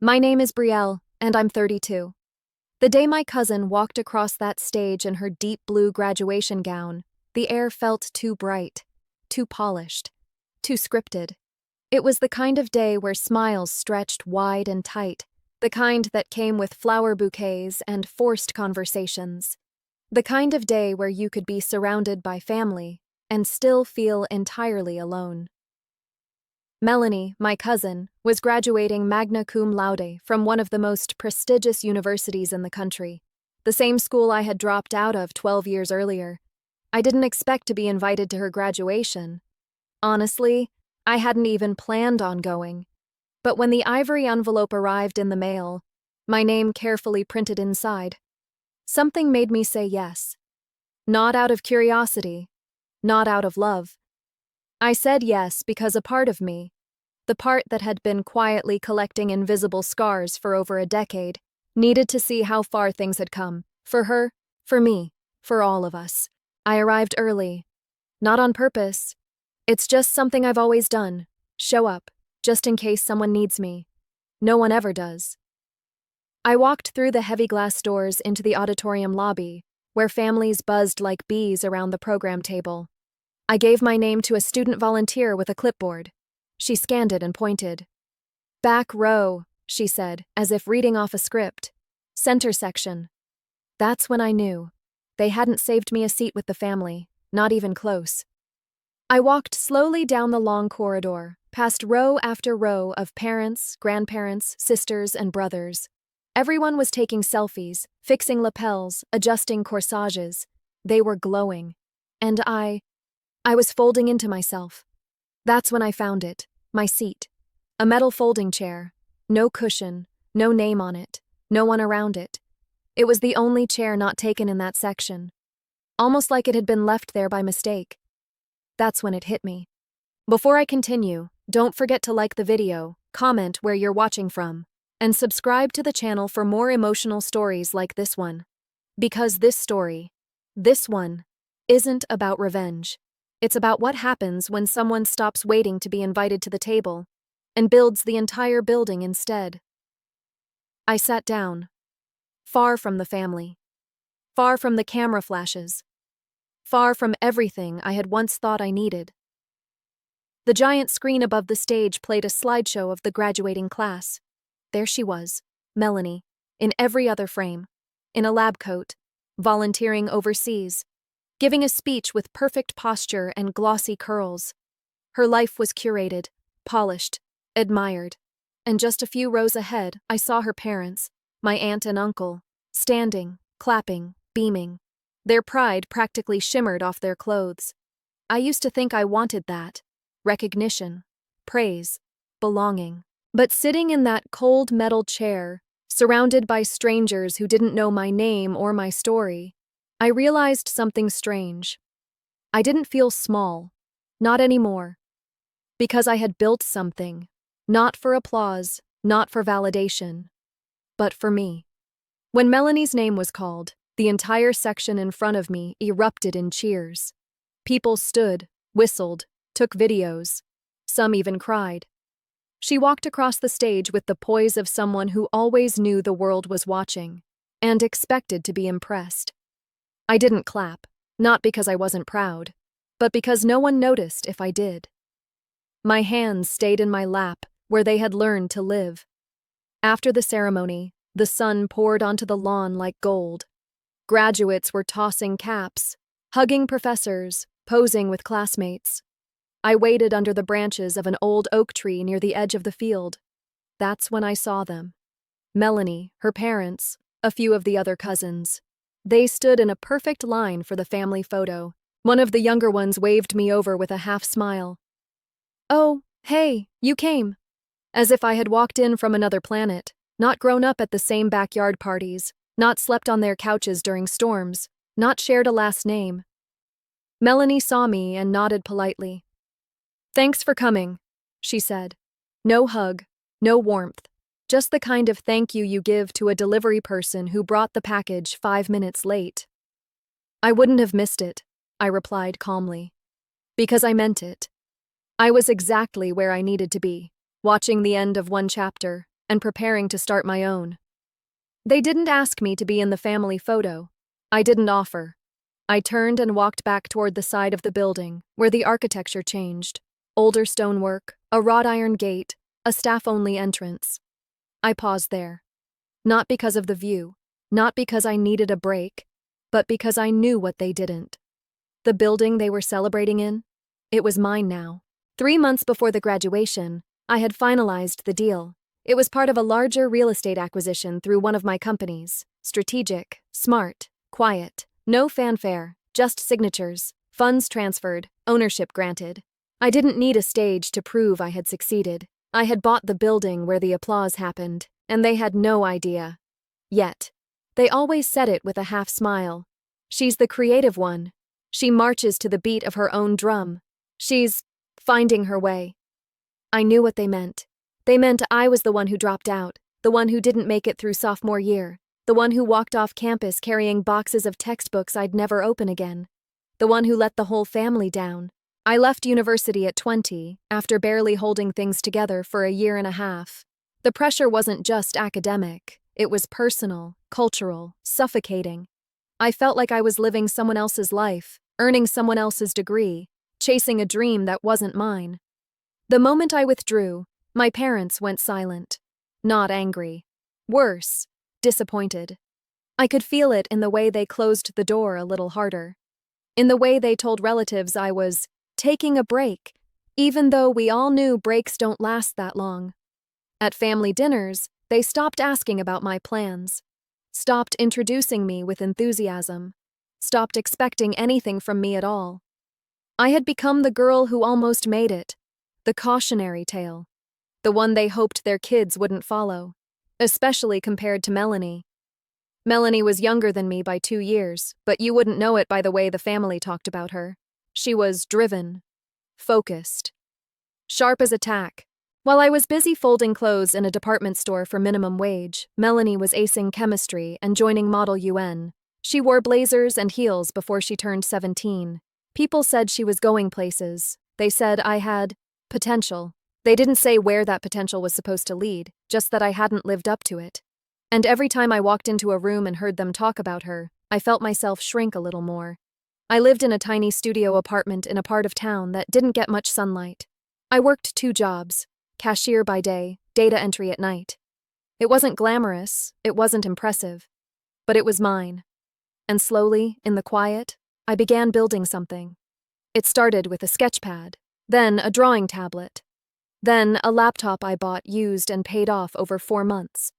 My name is Brielle, and I'm 32. The day my cousin walked across that stage in her deep blue graduation gown, the air felt too bright, too polished, too scripted. It was the kind of day where smiles stretched wide and tight, the kind that came with flower bouquets and forced conversations. The kind of day where you could be surrounded by family and still feel entirely alone. Melanie, my cousin, was graduating magna cum laude from one of the most prestigious universities in the country, the same school I had dropped out of 12 years earlier. I didn't expect to be invited to her graduation. Honestly, I hadn't even planned on going. But when the ivory envelope arrived in the mail, my name carefully printed inside, something made me say yes. Not out of curiosity, not out of love. I said yes because a part of me, the part that had been quietly collecting invisible scars for over a decade, needed to see how far things had come. For her, for me, for all of us. I arrived early. Not on purpose. It's just something I've always done. Show up, just in case someone needs me. No one ever does. I walked through the heavy glass doors into the auditorium lobby, where families buzzed like bees around the program table. I gave my name to a student volunteer with a clipboard. She scanned it and pointed. Back row, she said, as if reading off a script. Center section. That's when I knew. They hadn't saved me a seat with the family, not even close. I walked slowly down the long corridor, past row after row of parents, grandparents, sisters, and brothers. Everyone was taking selfies, fixing lapels, adjusting corsages. They were glowing. And I was folding into myself. That's when I found it, my seat. A metal folding chair. No cushion, no name on it, no one around it. It was the only chair not taken in that section. Almost like it had been left there by mistake. That's when it hit me. Before I continue, don't forget to like the video, comment where you're watching from, and subscribe to the channel for more emotional stories like this one. Because this one, isn't about revenge. It's about what happens when someone stops waiting to be invited to the table and builds the entire building instead. I sat down, far from the family, far from the camera flashes, far from everything I had once thought I needed. The giant screen above the stage played a slideshow of the graduating class. There she was, Melanie, in every other frame, in a lab coat, volunteering overseas, giving a speech with perfect posture and glossy curls. Her life was curated, polished, admired. And just a few rows ahead, I saw her parents, my aunt and uncle, standing, clapping, beaming. Their pride practically shimmered off their clothes. I used to think I wanted that. Recognition, praise, belonging. But sitting in that cold metal chair, surrounded by strangers who didn't know my name or my story, I realized something strange. I didn't feel small, not anymore, because I had built something, not for applause, not for validation, but for me. When Melanie's name was called, the entire section in front of me erupted in cheers. People stood, whistled, took videos. Some even cried. She walked across the stage with the poise of someone who always knew the world was watching and expected to be impressed. I didn't clap, not because I wasn't proud, but because no one noticed if I did. My hands stayed in my lap, where they had learned to live. After the ceremony, the sun poured onto the lawn like gold. Graduates were tossing caps, hugging professors, posing with classmates. I waited under the branches of an old oak tree near the edge of the field. That's when I saw them. Melanie, her parents, a few of the other cousins. They stood in a perfect line for the family photo. One of the younger ones waved me over with a half smile. Oh, hey, you came. As if I had walked in from another planet, not grown up at the same backyard parties, not slept on their couches during storms, not shared a last name. Melanie saw me and nodded politely. Thanks for coming, she said. No hug, no warmth. Just the kind of thank you give to a delivery person who brought the package 5 minutes late. I wouldn't have missed it, I replied calmly. Because I meant it. I was exactly where I needed to be, watching the end of one chapter, and preparing to start my own. They didn't ask me to be in the family photo. I didn't offer. I turned and walked back toward the side of the building, where the architecture changed. Older stonework, a wrought iron gate, a staff-only entrance. I paused there. Not because of the view, not because I needed a break, but because I knew what they didn't. The building they were celebrating in? It was mine now. 3 months before the graduation, I had finalized the deal. It was part of a larger real estate acquisition through one of my companies. Strategic, smart, quiet, no fanfare, just signatures, funds transferred, ownership granted. I didn't need a stage to prove I had succeeded. I had bought the building where the applause happened, and they had no idea. Yet, they always said it with a half smile. She's the creative one. She marches to the beat of her own drum. She's finding her way. I knew what they meant. They meant I was the one who dropped out, the one who didn't make it through sophomore year, the one who walked off campus carrying boxes of textbooks I'd never open again, the one who let the whole family down. I left university at 20, after barely holding things together for a year and a half. The pressure wasn't just academic, it was personal, cultural, suffocating. I felt like I was living someone else's life, earning someone else's degree, chasing a dream that wasn't mine. The moment I withdrew, my parents went silent. Not angry. Worse, disappointed. I could feel it in the way they closed the door a little harder. In the way they told relatives I was taking a break, even though we all knew breaks don't last that long. At family dinners, they stopped asking about my plans. Stopped introducing me with enthusiasm. Stopped expecting anything from me at all. I had become the girl who almost made it. The cautionary tale. The one they hoped their kids wouldn't follow, especially compared to Melanie. Melanie was younger than me by 2 years, but you wouldn't know it by the way the family talked about her. She was driven, focused, sharp as a tack. While I was busy folding clothes in a department store for minimum wage, Melanie was acing chemistry and joining Model UN. She wore blazers and heels before she turned 17. People said she was going places. They said I had potential. They didn't say where that potential was supposed to lead, just that I hadn't lived up to it. And every time I walked into a room and heard them talk about her, I felt myself shrink a little more. I lived in a tiny studio apartment in a part of town that didn't get much sunlight. I worked 2 jobs, cashier by day, data entry at night. It wasn't glamorous, it wasn't impressive, but it was mine. And slowly, in the quiet, I began building something. It started with a sketchpad, then a drawing tablet. Then, a laptop I bought used and paid off over 4 months.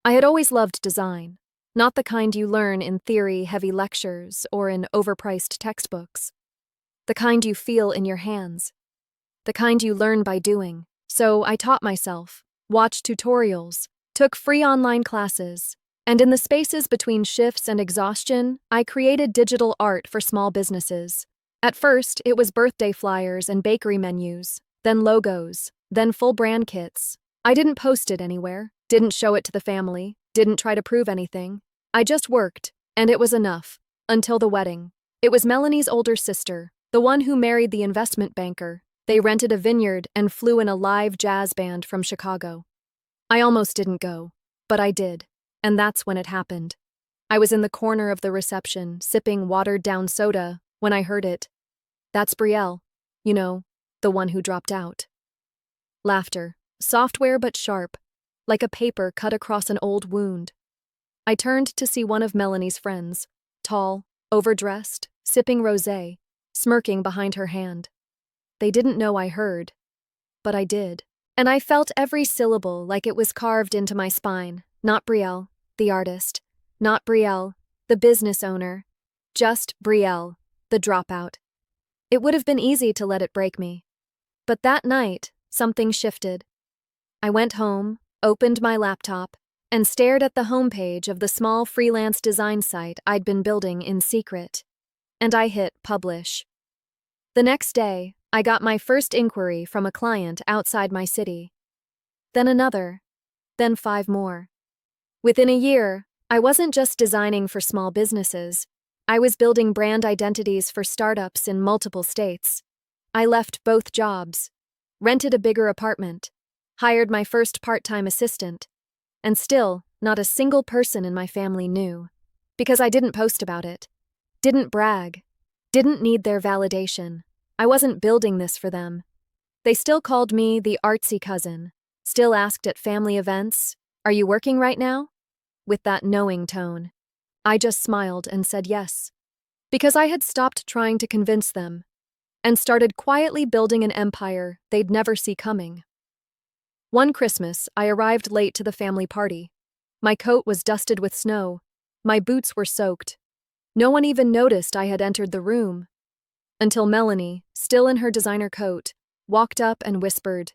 I had always loved design, not the kind you learn in theory-heavy lectures or in overpriced textbooks. The kind you feel in your hands. The kind you learn by doing. So I taught myself, watched tutorials, took free online classes, and in the spaces between shifts and exhaustion, I created digital art for small businesses. At first, it was birthday flyers and bakery menus, then logos, then full brand kits. I didn't post it anywhere, didn't show it to the family, didn't try to prove anything. I just worked, and it was enough. Until the wedding. It was Melanie's older sister, the one who married the investment banker. They rented a vineyard and flew in a live jazz band from Chicago. I almost didn't go, but I did, and that's when it happened. I was in the corner of the reception, sipping watered-down soda, when I heard it. That's Brielle. You know, the one who dropped out. Laughter, software but sharp, like a paper cut across an old wound. I turned to see one of Melanie's friends, tall, overdressed, sipping rosé, smirking behind her hand. They didn't know I heard, but I did. And I felt every syllable like it was carved into my spine. Not Brielle, the artist. Not Brielle, the business owner. Just Brielle, the dropout. It would have been easy to let it break me. But that night, something shifted. I went home, opened my laptop, and stared at the homepage of the small freelance design site I'd been building in secret. And I hit publish. The next day, I got my first inquiry from a client outside my city. Then another. Then 5 more. Within a year, I wasn't just designing for small businesses. I was building brand identities for startups in multiple states. I left both jobs, rented a bigger apartment, hired my first part-time assistant, And still, not a single person in my family knew. Because I didn't post about it. Didn't brag. Didn't need their validation. I wasn't building this for them. They still called me the artsy cousin. Still asked at family events, "Are you working right now?" With that knowing tone. I just smiled and said yes. Because I had stopped trying to convince them and started quietly building an empire they'd never see coming. One Christmas, I arrived late to the family party. My coat was dusted with snow. My boots were soaked. No one even noticed I had entered the room. Until Melanie, still in her designer coat, walked up and whispered,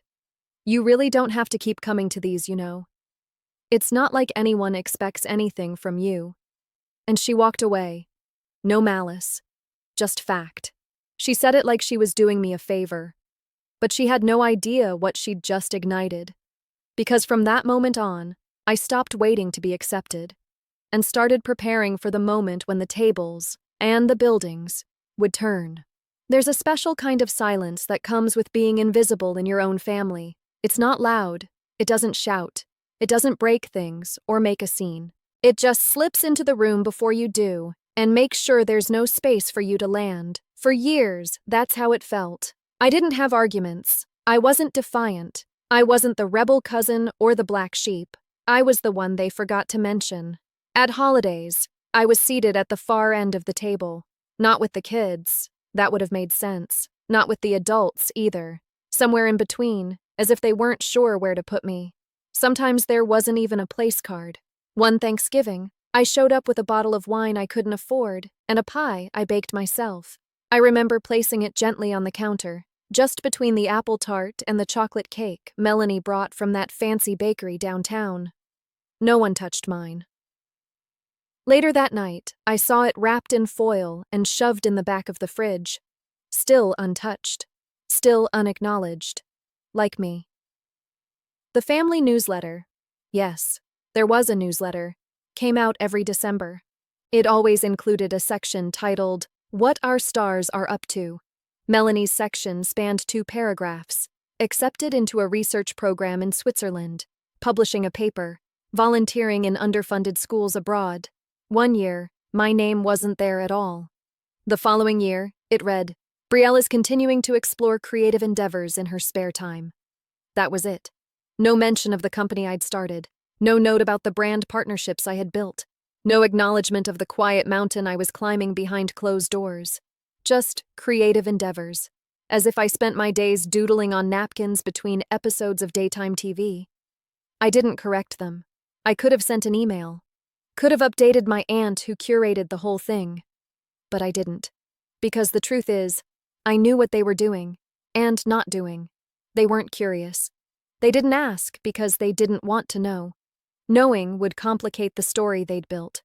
"You really don't have to keep coming to these, you know. It's not like anyone expects anything from you." And she walked away. No malice. Just fact. She said it like she was doing me a favor. But she had no idea what she'd just ignited. Because from that moment on, I stopped waiting to be accepted and started preparing for the moment when the tables and the buildings would turn. There's a special kind of silence that comes with being invisible in your own family. It's not loud. It doesn't shout. It doesn't break things or make a scene. It just slips into the room before you do and makes sure there's no space for you to land. For years, that's how it felt. I didn't have arguments. I wasn't defiant. I wasn't the rebel cousin or the black sheep. I was the one they forgot to mention. At holidays, I was seated at the far end of the table. Not with the kids. That would have made sense. Not with the adults, either. Somewhere in between, as if they weren't sure where to put me. Sometimes there wasn't even a place card. One Thanksgiving, I showed up with a bottle of wine I couldn't afford and a pie I baked myself. I remember placing it gently on the counter, just between the apple tart and the chocolate cake Melanie brought from that fancy bakery downtown. No one touched mine. Later that night, I saw it wrapped in foil and shoved in the back of the fridge. Still untouched. Still unacknowledged. Like me. The family newsletter. Yes, there was a newsletter. Came out every December. It always included a section titled, "What Our Stars Are Up To." Melanie's section spanned 2 paragraphs. Accepted into a research program in Switzerland. Publishing a paper. Volunteering in underfunded schools abroad. One year, my name wasn't there at all. The following year, it read, "Brielle is continuing to explore creative endeavors in her spare time." That was it. No mention of the company I'd started. No note about the brand partnerships I had built. No acknowledgement of the quiet mountain I was climbing behind closed doors. Just creative endeavors. As if I spent my days doodling on napkins between episodes of daytime TV. I didn't correct them. I could have sent an email. Could have updated my aunt who curated the whole thing. But I didn't. Because the truth is, I knew what they were doing, and not doing. They weren't curious. They didn't ask because they didn't want to know. Knowing would complicate the story they'd built.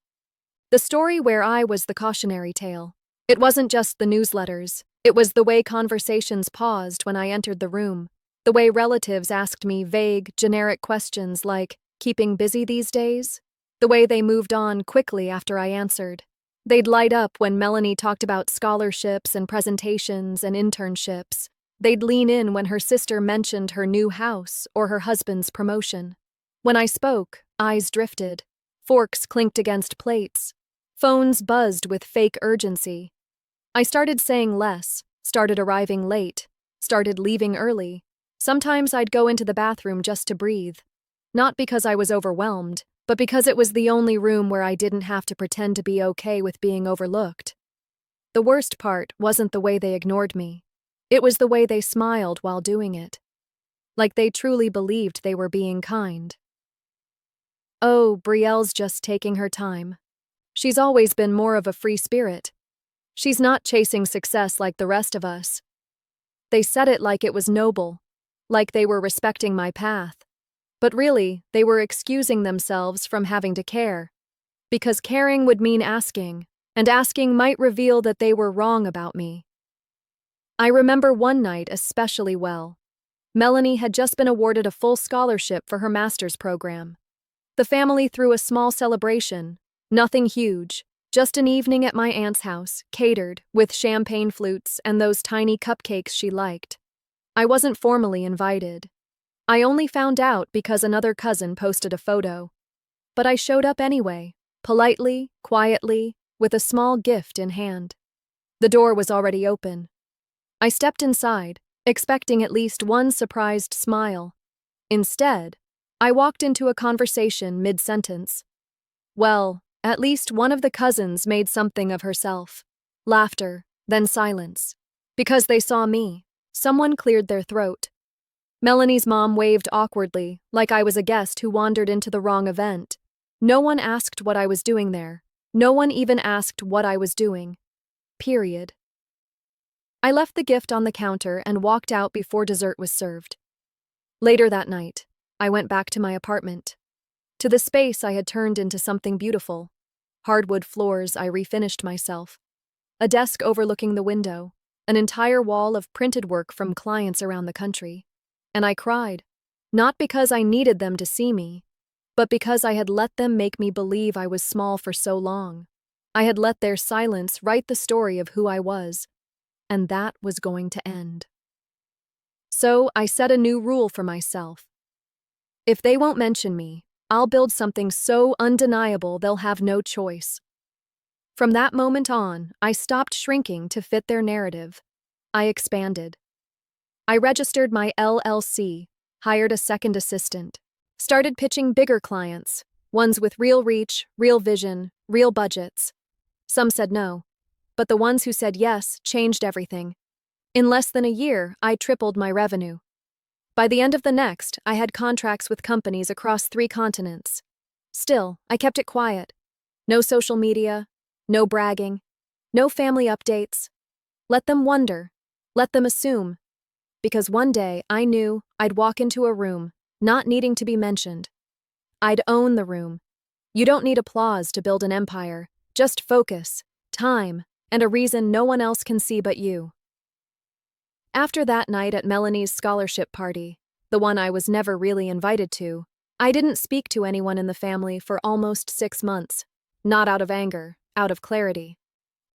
The story where I was the cautionary tale. It wasn't just the newsletters. It was the way conversations paused when I entered the room. The way relatives asked me vague, generic questions like, "Keeping busy these days?" The way they moved on quickly after I answered. They'd light up when Melanie talked about scholarships and presentations and internships. They'd lean in when her sister mentioned her new house or her husband's promotion. When I spoke, eyes drifted. Forks clinked against plates. Phones buzzed with fake urgency. I started saying less, started arriving late, started leaving early. Sometimes I'd go into the bathroom just to breathe. Not because I was overwhelmed, but because it was the only room where I didn't have to pretend to be okay with being overlooked. The worst part wasn't the way they ignored me. It was the way they smiled while doing it. Like they truly believed they were being kind. "Oh, Brielle's just taking her time. She's always been more of a free spirit. She's not chasing success like the rest of us." They said it like it was noble, like they were respecting my path. But really, they were excusing themselves from having to care. Because caring would mean asking, and asking might reveal that they were wrong about me. I remember one night especially well. Melanie had just been awarded a full scholarship for her master's program. The family threw a small celebration, nothing huge, just an evening at my aunt's house, catered, with champagne flutes and those tiny cupcakes she liked. I wasn't formally invited. I only found out because another cousin posted a photo. But I showed up anyway, politely, quietly, with a small gift in hand. The door was already open. I stepped inside, expecting at least one surprised smile. Instead, I walked into a conversation mid-sentence. Well, at least one of the cousins made something of herself. Laughter, then silence. Because they saw me, someone cleared their throat. Melanie's mom waved awkwardly, like I was a guest who wandered into the wrong event. No one asked what I was doing there. No one even asked what I was doing. Period. I left the gift on the counter and walked out before dessert was served. Later that night, I went back to my apartment. To the space I had turned into something beautiful. Hardwood floors, I refinished myself. A desk overlooking the window. An entire wall of printed work from clients around the country. And I cried. Not because I needed them to see me, but because I had let them make me believe I was small for so long. I had let their silence write the story of who I was, and that was going to end. So I set a new rule for myself. If they won't mention me, I'll build something so undeniable they'll have no choice. From that moment on, I stopped shrinking to fit their narrative. I expanded. I registered my LLC, hired a second assistant, started pitching bigger clients, ones with real reach, real vision, real budgets. Some said no, but the ones who said yes changed everything. In less than a year, I tripled my revenue. By the end of the next, I had contracts with companies across 3 continents. Still, I kept it quiet. No social media, no bragging, no family updates. Let them wonder, let them assume. Because one day I knew I'd walk into a room, not needing to be mentioned. I'd own the room. You don't need applause to build an empire, just focus, time, and a reason no one else can see but you. After that night at Melanie's scholarship party, the one I was never really invited to, I didn't speak to anyone in the family for almost 6 months, not out of anger, out of clarity.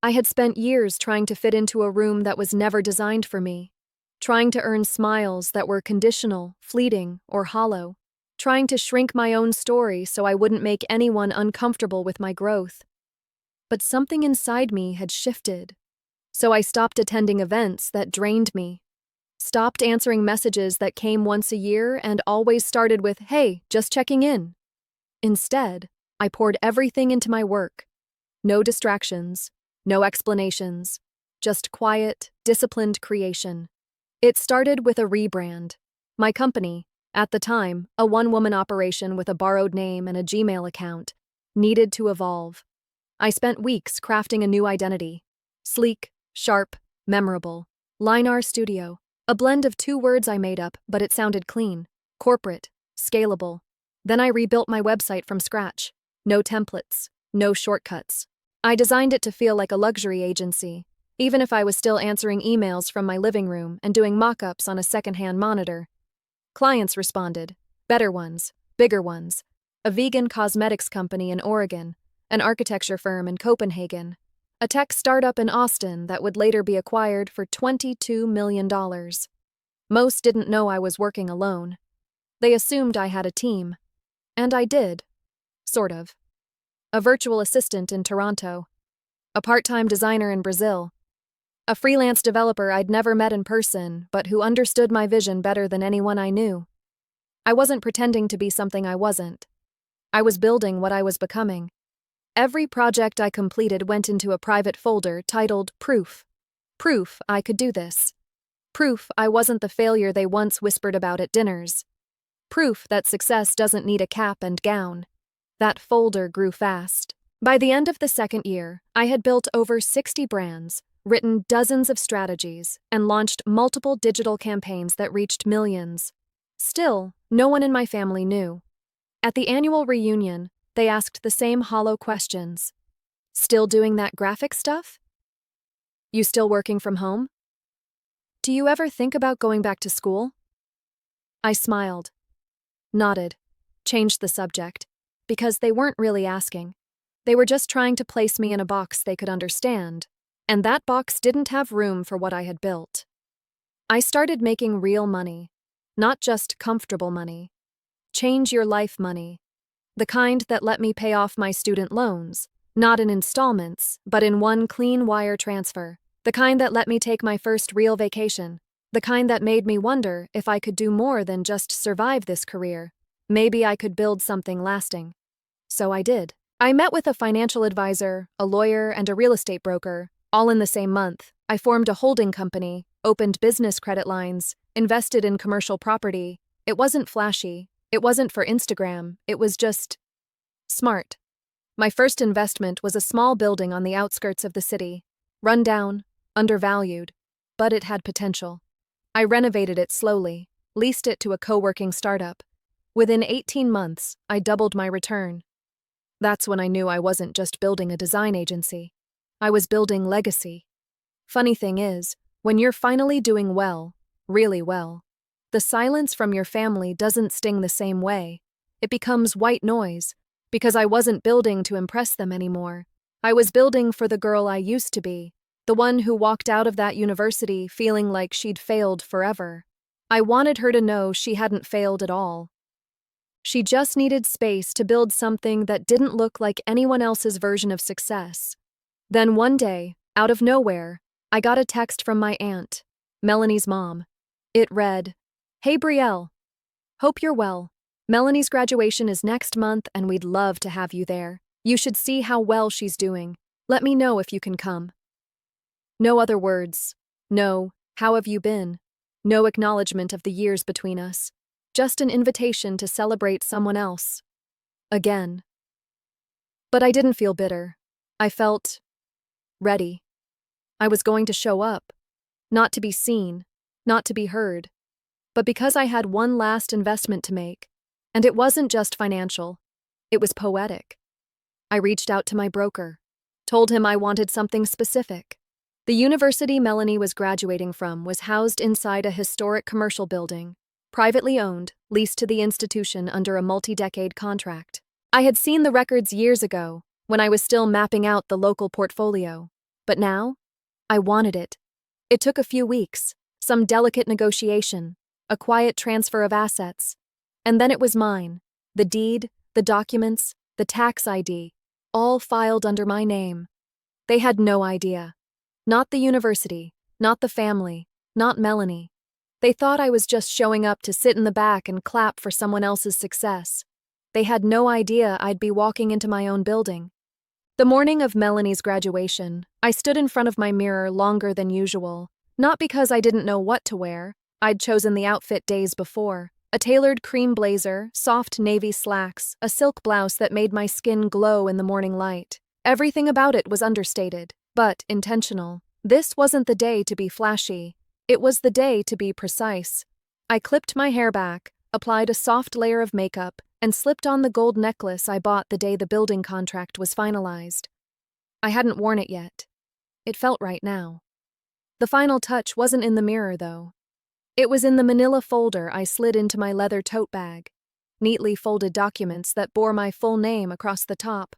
I had spent years trying to fit into a room that was never designed for me, trying to earn smiles that were conditional, fleeting, or hollow, trying to shrink my own story so I wouldn't make anyone uncomfortable with my growth. But something inside me had shifted. So I stopped attending events that drained me, stopped answering messages that came once a year and always started with, "Hey, just checking in." Instead, I poured everything into my work. No distractions, no explanations, just quiet, disciplined creation. It started with a rebrand. My company, at the time, a one-woman operation with a borrowed name and a Gmail account, needed to evolve. I spent weeks crafting a new identity. Sleek, sharp, memorable. Linar Studio. A blend of 2 words I made up, but it sounded clean. Corporate, scalable. Then I rebuilt my website from scratch. No templates, no shortcuts. I designed it to feel like a luxury agency, even if I was still answering emails from my living room and doing mock-ups on a second-hand monitor. Clients responded. Better ones, bigger ones. A vegan cosmetics company in Oregon, an architecture firm in Copenhagen, a tech startup in Austin that would later be acquired for $22 million. Most didn't know I was working alone. They assumed I had a team. And I did. Sort of. A virtual assistant in Toronto. A part-time designer in Brazil. A freelance developer I'd never met in person, but who understood my vision better than anyone I knew. I wasn't pretending to be something I wasn't. I was building what I was becoming. Every project I completed went into a private folder titled Proof. Proof I could do this. Proof I wasn't the failure they once whispered about at dinners. Proof that success doesn't need a cap and gown. That folder grew fast. By the end of the 2nd year, I had built over 60 brands, written dozens of strategies, and launched multiple digital campaigns that reached millions. Still, no one in my family knew. At the annual reunion, they asked the same hollow questions. Still doing that graphic stuff? You still working from home? Do you ever think about going back to school? I smiled, nodded, changed the subject, because they weren't really asking. They were just trying to place me in a box they could understand, and that box didn't have room for what I had built. I started making real money, not just comfortable money. Change your life money. the kind that let me pay off my student loans, not in installments, but in one clean wire transfer, the kind that let me take my first real vacation, the kind that made me wonder if I could do more than just survive this career. Maybe I could build something lasting. So I did. I met with a financial advisor, a lawyer, and a real estate broker, all in the same month. I formed a holding company, opened business credit lines, invested in commercial property. It wasn't flashy. It wasn't for Instagram. It was just smart. My first investment was a small building on the outskirts of the city. Run down, undervalued, but it had potential. I renovated it slowly, leased it to a co-working startup. Within 18 months, I doubled my return. That's when I knew I wasn't just building a design agency. I was building legacy. Funny thing is, when you're finally doing well, really well, the silence from your family doesn't sting the same way. It becomes white noise, because I wasn't building to impress them anymore. I was building for the girl I used to be, the one who walked out of that university feeling like she'd failed forever. I wanted her to know she hadn't failed at all. She just needed space to build something that didn't look like anyone else's version of success. Then one day, out of nowhere, I got a text from my aunt, Melanie's mom. It read, "Hey Brielle, hope you're well. Melanie's graduation is next month and we'd love to have you there. You should see how well she's doing. Let me know if you can come." No other words. No, "How have you been?" No acknowledgement of the years between us. Just an invitation to celebrate someone else. Again. But I didn't feel bitter. I felt ready. I was going to show up. Not to be seen, not to be heard, but because I had one last investment to make. And it wasn't just financial. It was poetic. I reached out to my broker, told him I wanted something specific. The university Melanie was graduating from was housed inside a historic commercial building, privately owned, leased to the institution under a multi-decade contract. I had seen the records years ago, when I was still mapping out the local portfolio. But now, I wanted it. It took a few weeks, some delicate negotiation, a quiet transfer of assets. And then it was mine. The deed, the documents, the tax ID, all filed under my name. They had no idea. Not the university, not the family, not Melanie. They thought I was just showing up to sit in the back and clap for someone else's success. They had no idea I'd be walking into my own building. The morning of Melanie's graduation, I stood in front of my mirror longer than usual, not because I didn't know what to wear. I'd chosen the outfit days before. A tailored cream blazer, soft navy slacks, a silk blouse that made my skin glow in the morning light. Everything about it was understated, but intentional. This wasn't the day to be flashy. It was the day to be precise. I clipped my hair back, applied a soft layer of makeup, and slipped on the gold necklace I bought the day the building contract was finalized. I hadn't worn it yet. It felt right now. The final touch wasn't in the mirror, though. It was in the manila folder I slid into my leather tote bag. Neatly folded documents that bore my full name across the top.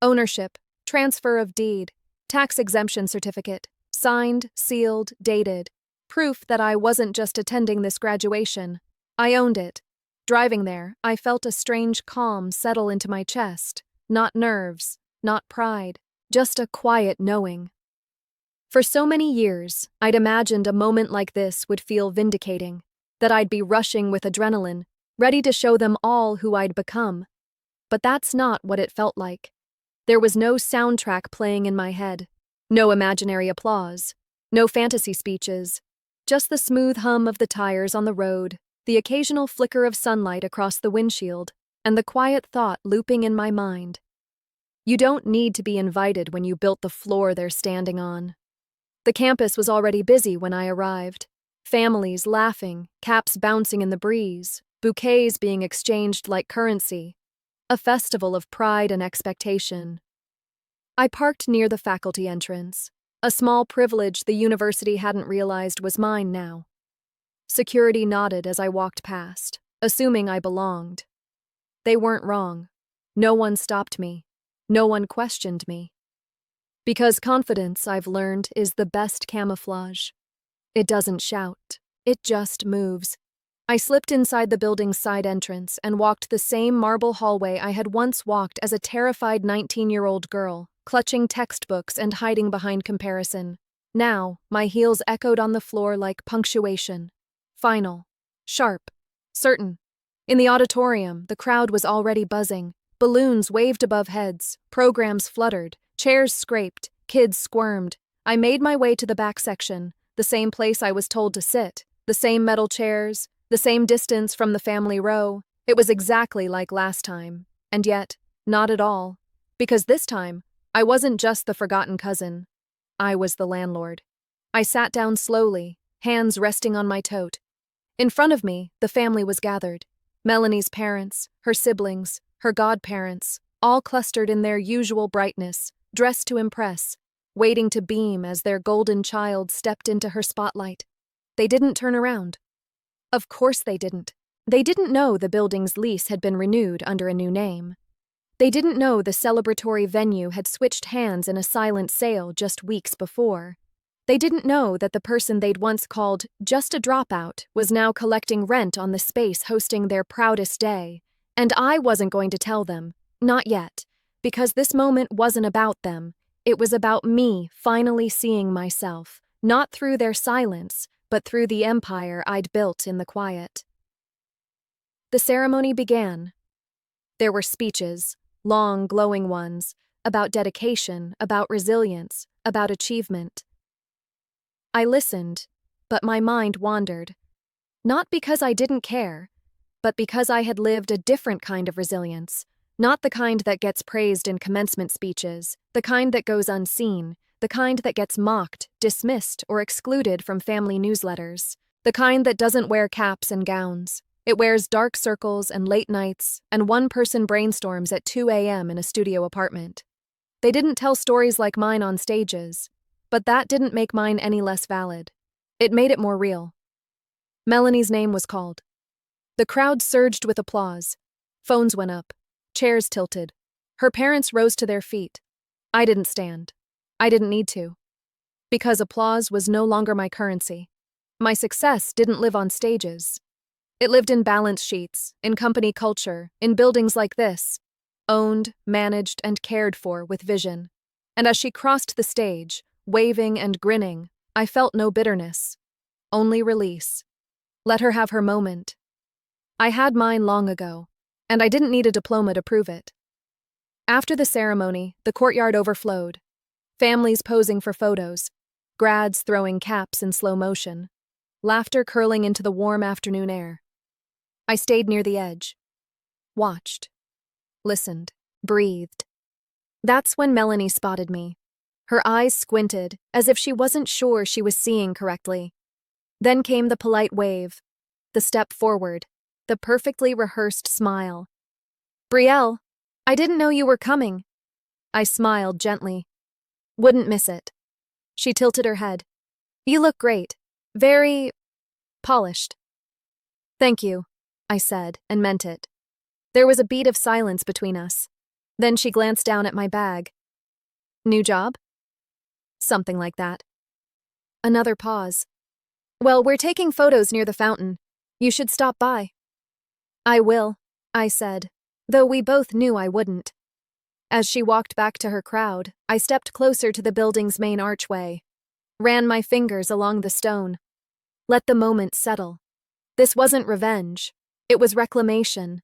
Ownership, transfer of deed, tax exemption certificate, signed, sealed, dated. Proof that I wasn't just attending this graduation. I owned it. Driving there, I felt a strange calm settle into my chest. Not nerves, not pride, just a quiet knowing. For so many years, I'd imagined a moment like this would feel vindicating, that I'd be rushing with adrenaline, ready to show them all who I'd become. But that's not what it felt like. There was no soundtrack playing in my head, no imaginary applause, no fantasy speeches. Just the smooth hum of the tires on the road, the occasional flicker of sunlight across the windshield, and the quiet thought looping in my mind. You don't need to be invited when you built the floor they're standing on. The campus was already busy when I arrived. Families laughing, caps bouncing in the breeze, bouquets being exchanged like currency. A festival of pride and expectation. I parked near the faculty entrance. A small privilege the university hadn't realized was mine now. Security nodded as I walked past, assuming I belonged. They weren't wrong. No one stopped me. No one questioned me. Because confidence, I've learned, is the best camouflage. It doesn't shout. It just moves. I slipped inside the building's side entrance and walked the same marble hallway I had once walked as a terrified 19-year-old girl, clutching textbooks and hiding behind comparison. Now, my heels echoed on the floor like punctuation. Final. Sharp. Certain. In the auditorium, the crowd was already buzzing. Balloons waved above heads, programs fluttered, chairs scraped, kids squirmed. I made my way to the back section, the same place I was told to sit, the same metal chairs, the same distance from the family row. It was exactly like last time. And yet, not at all. Because this time, I wasn't just the forgotten cousin. I was the landlord. I sat down slowly, hands resting on my tote. In front of me, the family was gathered. Melanie's parents, her siblings, her godparents, all clustered in their usual brightness, dressed to impress, waiting to beam as their golden child stepped into her spotlight. They didn't turn around. Of course they didn't. They didn't know the building's lease had been renewed under a new name. They didn't know the celebratory venue had switched hands in a silent sale just weeks before. They didn't know that the person they'd once called just a dropout was now collecting rent on the space hosting their proudest day. And I wasn't going to tell them, not yet, because this moment wasn't about them. It was about me finally seeing myself, not through their silence, but through the empire I'd built in the quiet. The ceremony began. There were speeches, long, glowing ones, about dedication, about resilience, about achievement. I listened, but my mind wandered. Not because I didn't care, but because I had lived a different kind of resilience, not the kind that gets praised in commencement speeches, the kind that goes unseen, the kind that gets mocked, dismissed, or excluded from family newsletters, the kind that doesn't wear caps and gowns. It wears dark circles and late nights, and one person brainstorms at 2 a.m. in a studio apartment. They didn't tell stories like mine on stages, but that didn't make mine any less valid. It made it more real. Melanie's name was called. The crowd surged with applause. Phones went up. Chairs tilted. Her parents rose to their feet. I didn't stand. I didn't need to. Because applause was no longer my currency. My success didn't live on stages. It lived in balance sheets, in company culture, in buildings like this. Owned, managed, and cared for with vision. And as she crossed the stage, waving and grinning, I felt no bitterness. Only release. Let her have her moment. I had mine long ago, and I didn't need a diploma to prove it. After the ceremony, the courtyard overflowed. Families posing for photos, grads throwing caps in slow motion, laughter curling into the warm afternoon air. I stayed near the edge. Watched. Listened. Breathed. That's when Melanie spotted me. Her eyes squinted, as if she wasn't sure she was seeing correctly. Then came the polite wave, the step forward, the perfectly rehearsed smile. "Brielle, I didn't know you were coming." I smiled gently. "Wouldn't miss it." She tilted her head. "You look great. Very polished." "Thank you," I said, and meant it. There was a beat of silence between us. Then she glanced down at my bag. "New job?" "Something like that." Another pause. "Well, we're taking photos near the fountain. You should stop by." "I will," I said, though we both knew I wouldn't. As she walked back to her crowd, I stepped closer to the building's main archway. Ran my fingers along the stone. Let the moment settle. This wasn't revenge. It was reclamation.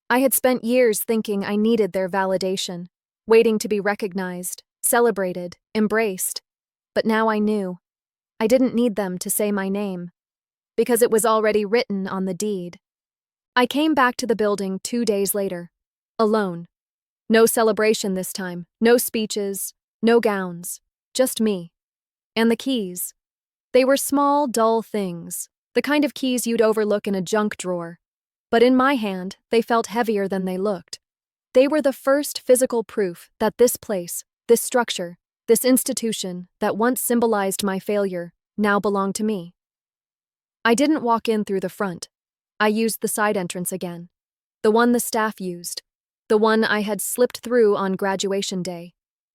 I had spent years thinking I needed their validation, waiting to be recognized, celebrated, embraced. But now I knew. I didn't need them to say my name, because it was already written on the deed. I came back to the building 2 days later, alone. No celebration this time, no speeches, no gowns, just me. And the keys. They were small, dull things, the kind of keys you'd overlook in a junk drawer. But in my hand, they felt heavier than they looked. They were the first physical proof that this place, this structure, this institution that once symbolized my failure, now belonged to me. I didn't walk in through the front. I used the side entrance again. The one the staff used. The one I had slipped through on graduation day.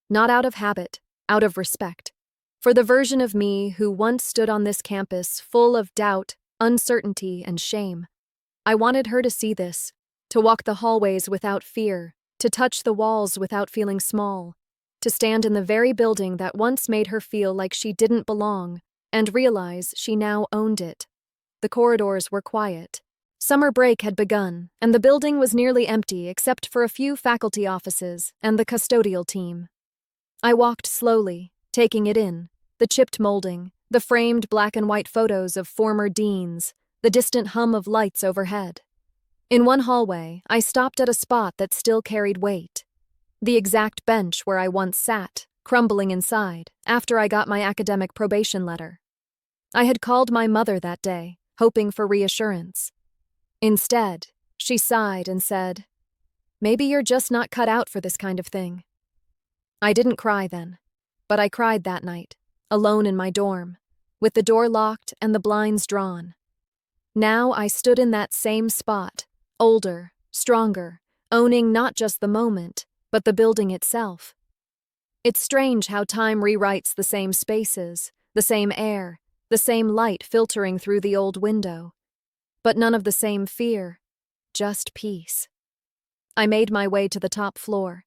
Not out of habit, out of respect. For the version of me who once stood on this campus full of doubt, uncertainty, and shame. I wanted her to see this, to walk the hallways without fear, to touch the walls without feeling small, to stand in the very building that once made her feel like she didn't belong, and realize she now owned it. The corridors were quiet. Summer break had begun, and the building was nearly empty except for a few faculty offices and the custodial team. I walked slowly, taking it in, the chipped molding, the framed black and white photos of former deans, the distant hum of lights overhead. In one hallway, I stopped at a spot that still carried weight. The exact bench where I once sat, crumbling inside, after I got my academic probation letter. I had called my mother that day, hoping for reassurance. Instead, she sighed and said, "Maybe you're just not cut out for this kind of thing." I didn't cry then, but I cried that night, alone in my dorm, with the door locked and the blinds drawn. Now I stood in that same spot, older, stronger, owning not just the moment, but the building itself. It's strange how time rewrites the same spaces, the same air, the same light filtering through the old window. But none of the same fear, just peace. I made my way to the top floor.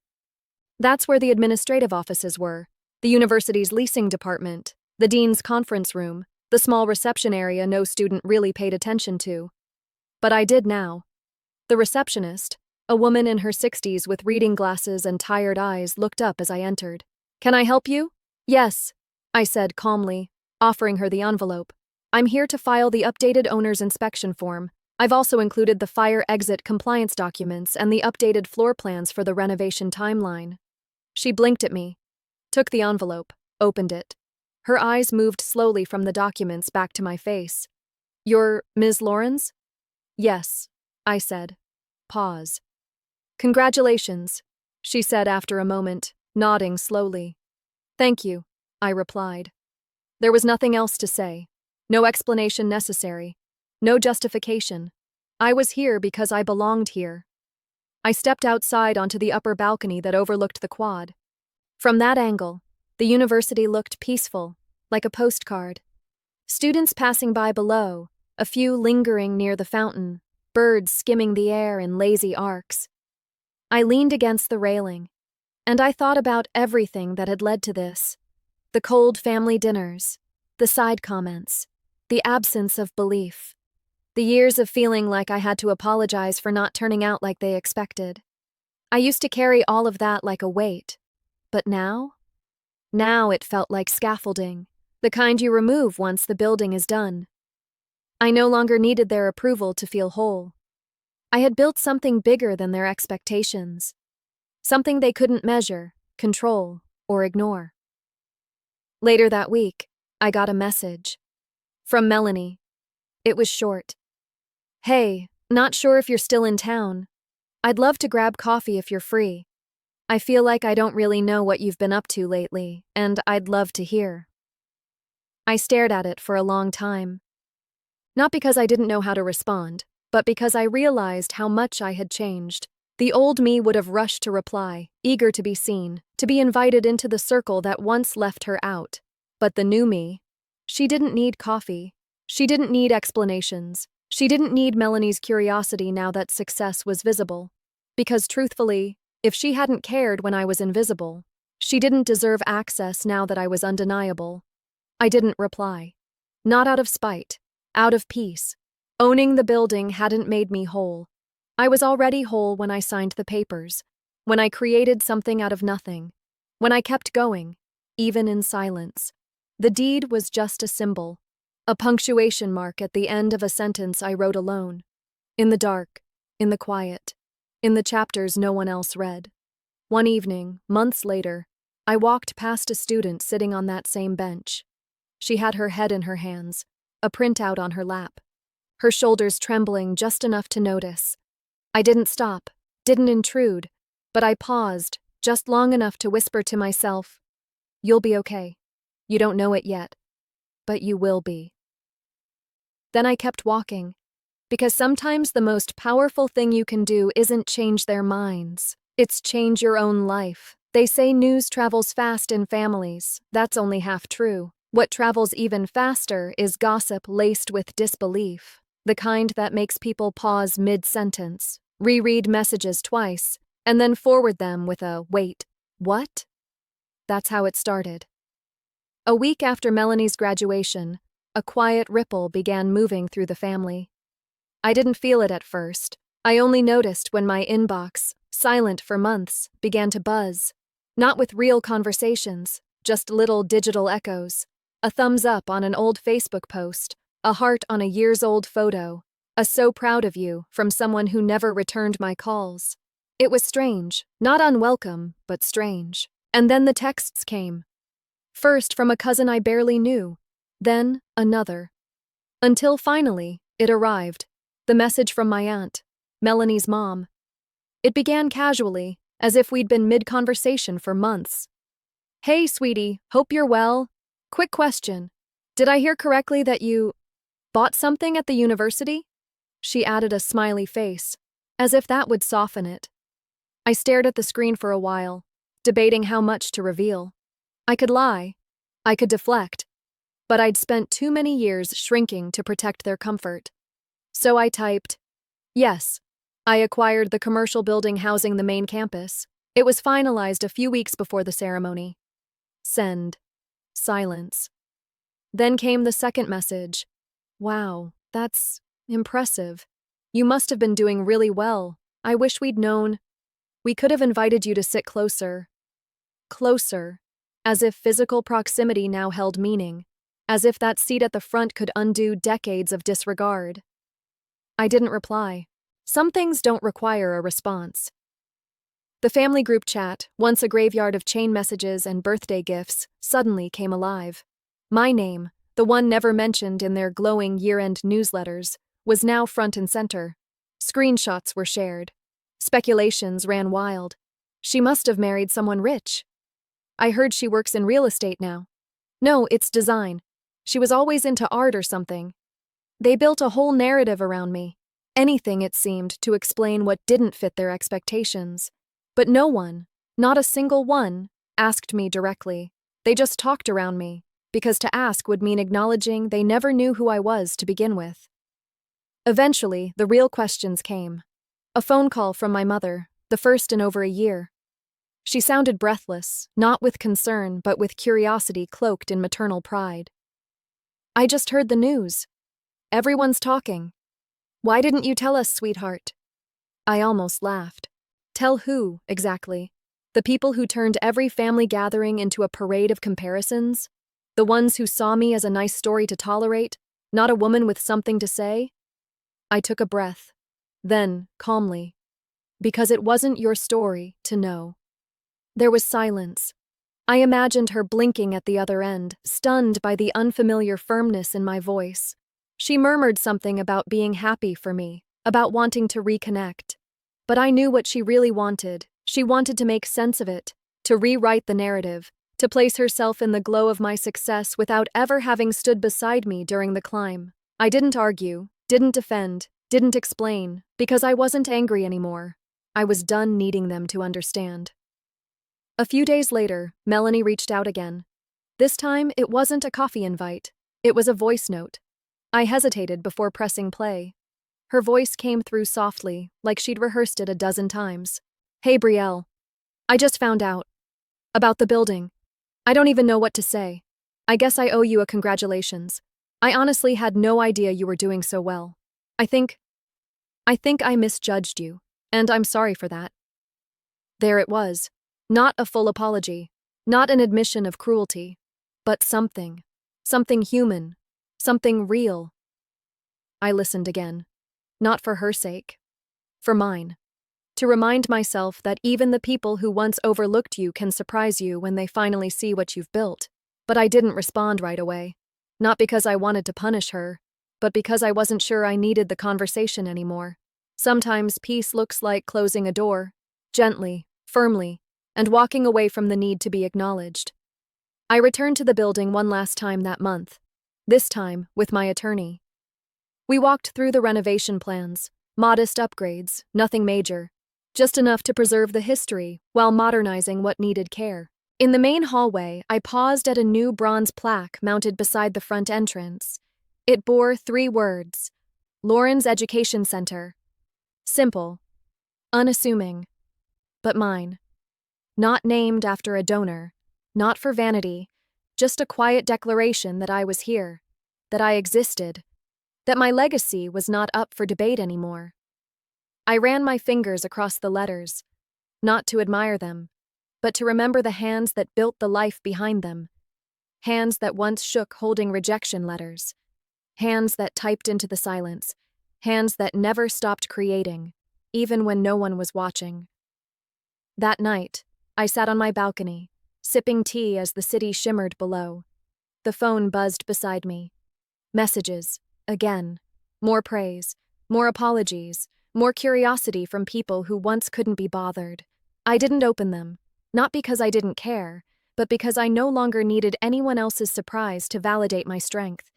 That's where the administrative offices were, the university's leasing department, the dean's conference room, the small reception area no student really paid attention to. But I did now. The receptionist, a woman in her 60s with reading glasses and tired eyes, looked up as I entered. "Can I help you?" "Yes," I said calmly, offering her the envelope. "I'm here to file the updated owner's inspection form. I've also included the fire exit compliance documents and the updated floor plans for the renovation timeline." She blinked at me, took the envelope, opened it. Her eyes moved slowly from the documents back to my face. "You're Ms. Lawrence?" "Yes," I said. Pause. "Congratulations," she said after a moment, nodding slowly. "Thank you," I replied. There was nothing else to say. No explanation necessary. No justification. I was here because I belonged here. I stepped outside onto the upper balcony that overlooked the quad. From that angle, the university looked peaceful, like a postcard. Students passing by below, a few lingering near the fountain, birds skimming the air in lazy arcs. I leaned against the railing, and I thought about everything that had led to this. The cold family dinners, the side comments, the absence of belief, the years of feeling like I had to apologize for not turning out like they expected. I used to carry all of that like a weight, but now it felt like scaffolding, the kind you remove once the building is done. I no longer needed their approval to feel whole. I had built something bigger than their expectations, something they couldn't measure, control, or ignore. Later that week, I got a message. From Melanie. It was short. "Hey, not sure if you're still in town. I'd love to grab coffee if you're free. I feel like I don't really know what you've been up to lately, and I'd love to hear." I stared at it for a long time. Not because I didn't know how to respond, but because I realized how much I had changed. The old me would have rushed to reply, eager to be seen, to be invited into the circle that once left her out. But the new me, she didn't need coffee. She didn't need explanations. She didn't need Melanie's curiosity now that success was visible. Because truthfully, if she hadn't cared when I was invisible, she didn't deserve access now that I was undeniable. I didn't reply. Not out of spite, out of peace. Owning the building hadn't made me whole. I was already whole when I signed the papers, when I created something out of nothing, when I kept going, even in silence. The deed was just a symbol, a punctuation mark at the end of a sentence I wrote alone, in the dark, in the quiet, in the chapters no one else read. One evening, months later, I walked past a student sitting on that same bench. She had her head in her hands, a printout on her lap, her shoulders trembling just enough to notice. I didn't stop, didn't intrude, but I paused, just long enough to whisper to myself, "You'll be okay. You don't know it yet, but you will be." Then I kept walking, because sometimes the most powerful thing you can do isn't change their minds, it's change your own life. They say news travels fast in families. That's only half true. What travels even faster is gossip laced with disbelief, the kind that makes people pause mid-sentence, reread messages twice, and then forward them with a, "Wait, what?" That's how it started. A week after Melanie's graduation, a quiet ripple began moving through the family. I didn't feel it at first. I only noticed when my inbox, silent for months, began to buzz. Not with real conversations, just little digital echoes. A thumbs up on an old Facebook post, a heart on a years-old photo, a "so proud of you" from someone who never returned my calls. It was strange, not unwelcome, but strange. And then the texts came. First from a cousin I barely knew, then another. Until finally, it arrived. The message from my aunt, Melanie's mom. It began casually, as if we'd been mid-conversation for months. "Hey, sweetie, hope you're well. Quick question. Did I hear correctly that you bought something at the university?" She added a smiley face, as if that would soften it. I stared at the screen for a while, debating how much to reveal. I could lie. I could deflect. But I'd spent too many years shrinking to protect their comfort. So I typed, "Yes. I acquired the commercial building housing the main campus. It was finalized a few weeks before the ceremony." Send. Silence. Then came the second message. "Wow, that's impressive. You must have been doing really well. I wish we'd known. We could have invited you to sit closer." Closer. As if physical proximity now held meaning. As if that seat at the front could undo decades of disregard. I didn't reply. Some things don't require a response. The family group chat, once a graveyard of chain messages and birthday gifts, suddenly came alive. My name, the one never mentioned in their glowing year-end newsletters, was now front and center. Screenshots were shared. Speculations ran wild. She must have married someone rich. I heard she works in real estate now. No, it's design. She was always into art or something. They built a whole narrative around me. Anything, it seemed, to explain what didn't fit their expectations. But no one, not a single one, asked me directly. They just talked around me, because to ask would mean acknowledging they never knew who I was to begin with. Eventually, the real questions came. A phone call from my mother, the first in over a year. She sounded breathless, not with concern but with curiosity cloaked in maternal pride. "I just heard the news. Everyone's talking. Why didn't you tell us, sweetheart?" I almost laughed. Tell who, exactly? The people who turned every family gathering into a parade of comparisons? The ones who saw me as a nice story to tolerate, not a woman with something to say? I took a breath. Then, calmly. "Because it wasn't your story to know." There was silence. I imagined her blinking at the other end, stunned by the unfamiliar firmness in my voice. She murmured something about being happy for me, about wanting to reconnect. But I knew what she really wanted. She wanted to make sense of it, to rewrite the narrative, to place herself in the glow of my success without ever having stood beside me during the climb. I didn't argue, didn't defend, didn't explain, because I wasn't angry anymore. I was done needing them to understand. A few days later, Melanie reached out again. This time, it wasn't a coffee invite. It was a voice note. I hesitated before pressing play. Her voice came through softly, like she'd rehearsed it a dozen times. "Hey, Brielle. I just found out. About the building. I don't even know what to say. I guess I owe you a congratulations. I honestly had no idea you were doing so well. I think I misjudged you, and I'm sorry for that." There it was. Not a full apology. Not an admission of cruelty. But something. Something human. Something real. I listened again. Not for her sake. For mine. To remind myself that even the people who once overlooked you can surprise you when they finally see what you've built. But I didn't respond right away. Not because I wanted to punish her, but because I wasn't sure I needed the conversation anymore. Sometimes peace looks like closing a door, gently, firmly, and walking away from the need to be acknowledged. I returned to the building one last time that month. This time, with my attorney. We walked through the renovation plans, modest upgrades, nothing major, just enough to preserve the history while modernizing what needed care. In the main hallway, I paused at a new bronze plaque mounted beside the front entrance. It bore 3 words: Lauren's Education Center. Simple, unassuming, but mine. Not named after a donor, not for vanity, just a quiet declaration that I was here, that I existed, that my legacy was not up for debate anymore. I ran my fingers across the letters, not to admire them, but to remember the hands that built the life behind them, hands that once shook holding rejection letters, hands that typed into the silence, hands that never stopped creating, even when no one was watching. That night, I sat on my balcony, sipping tea as the city shimmered below. The phone buzzed beside me. Messages, again. More praise, more apologies, more curiosity from people who once couldn't be bothered. I didn't open them, not because I didn't care, but because I no longer needed anyone else's surprise to validate my strength.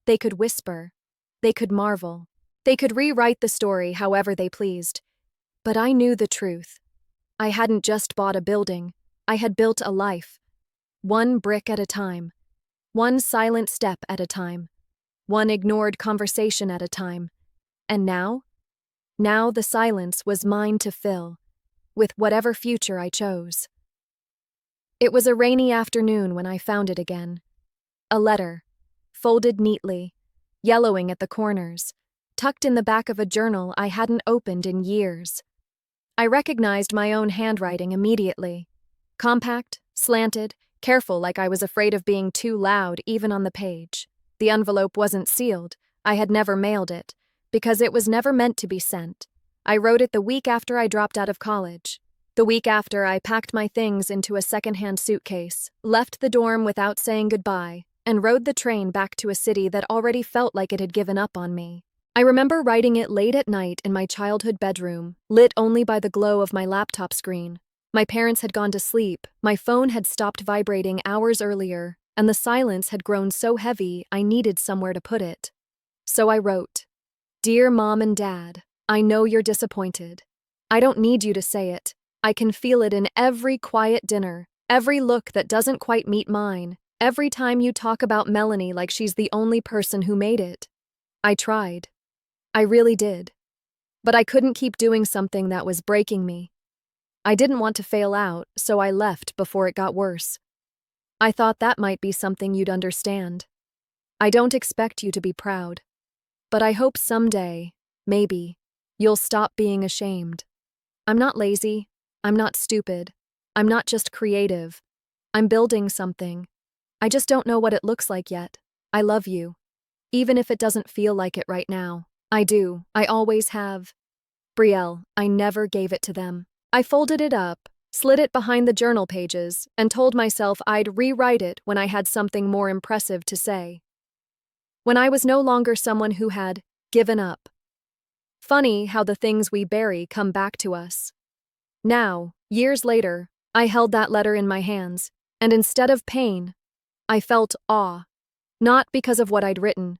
They could whisper, they could marvel, they could rewrite the story however they pleased. But I knew the truth. I hadn't just bought a building, I had built a life. One brick at a time, one silent step at a time, one ignored conversation at a time. And now the silence was mine to fill, with whatever future I chose. It was a rainy afternoon when I found it again. A letter, folded neatly, yellowing at the corners, tucked in the back of a journal I hadn't opened in years. I recognized my own handwriting immediately. Compact, slanted, careful, like I was afraid of being too loud even on the page. The envelope wasn't sealed. I had never mailed it, because it was never meant to be sent. I wrote it the week after I dropped out of college. The week after I packed my things into a secondhand suitcase, left the dorm without saying goodbye, and rode the train back to a city that already felt like it had given up on me. I remember writing it late at night in my childhood bedroom, lit only by the glow of my laptop screen. My parents had gone to sleep, my phone had stopped vibrating hours earlier, and the silence had grown so heavy I needed somewhere to put it. So I wrote, "Dear Mom and Dad, I know you're disappointed. I don't need you to say it. I can feel it in every quiet dinner, every look that doesn't quite meet mine, every time you talk about Melanie like she's the only person who made it. I tried. I really did. But I couldn't keep doing something that was breaking me. I didn't want to fail out, so I left before it got worse. I thought that might be something you'd understand. I don't expect you to be proud. But I hope someday, maybe, you'll stop being ashamed. I'm not lazy. I'm not stupid. I'm not just creative. I'm building something. I just don't know what it looks like yet. I love you. Even if it doesn't feel like it right now. I do. I always have. Brielle, I never gave it to them. I folded it up, slid it behind the journal pages, and told myself I'd rewrite it when I had something more impressive to say. When I was no longer someone who had given up. Funny how the things we bury come back to us. Now, years later, I held that letter in my hands, and instead of pain, I felt awe. Not because of what I'd written,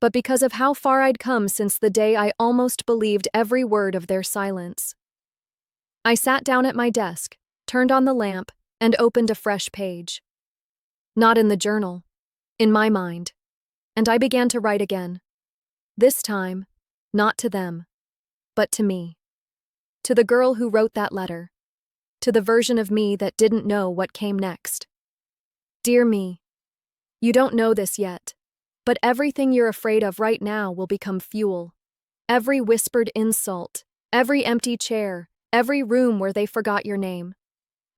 but because of how far I'd come since the day I almost believed every word of their silence. I sat down at my desk, turned on the lamp, and opened a fresh page. Not in the journal, in my mind. And I began to write again. This time, not to them, but to me. To the girl who wrote that letter. To the version of me that didn't know what came next. Dear me, you don't know this yet, but everything you're afraid of right now will become fuel. Every whispered insult, every empty chair, every room where they forgot your name.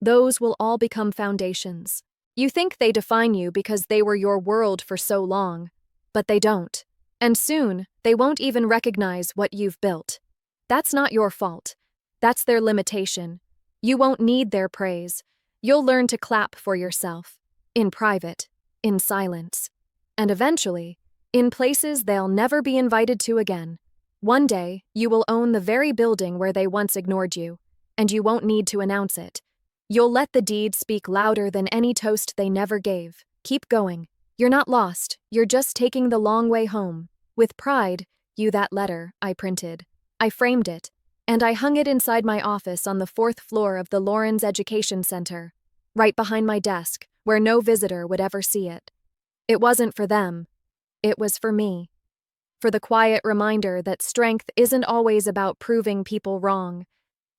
Those will all become foundations. You think they define you because they were your world for so long, but they don't. And soon, they won't even recognize what you've built. That's not your fault. That's their limitation. You won't need their praise. You'll learn to clap for yourself. In private, in silence. And eventually, in places they'll never be invited to again. One day, you will own the very building where they once ignored you, and you won't need to announce it. You'll let the deed speak louder than any toast they never gave. Keep going. You're not lost, you're just taking the long way home. With pride, that letter I printed. I framed it, and I hung it inside my office on the 4th floor of the Lauren's Education Center. right behind my desk, where no visitor would ever see it. It wasn't for them. It was for me. For the quiet reminder that strength isn't always about proving people wrong.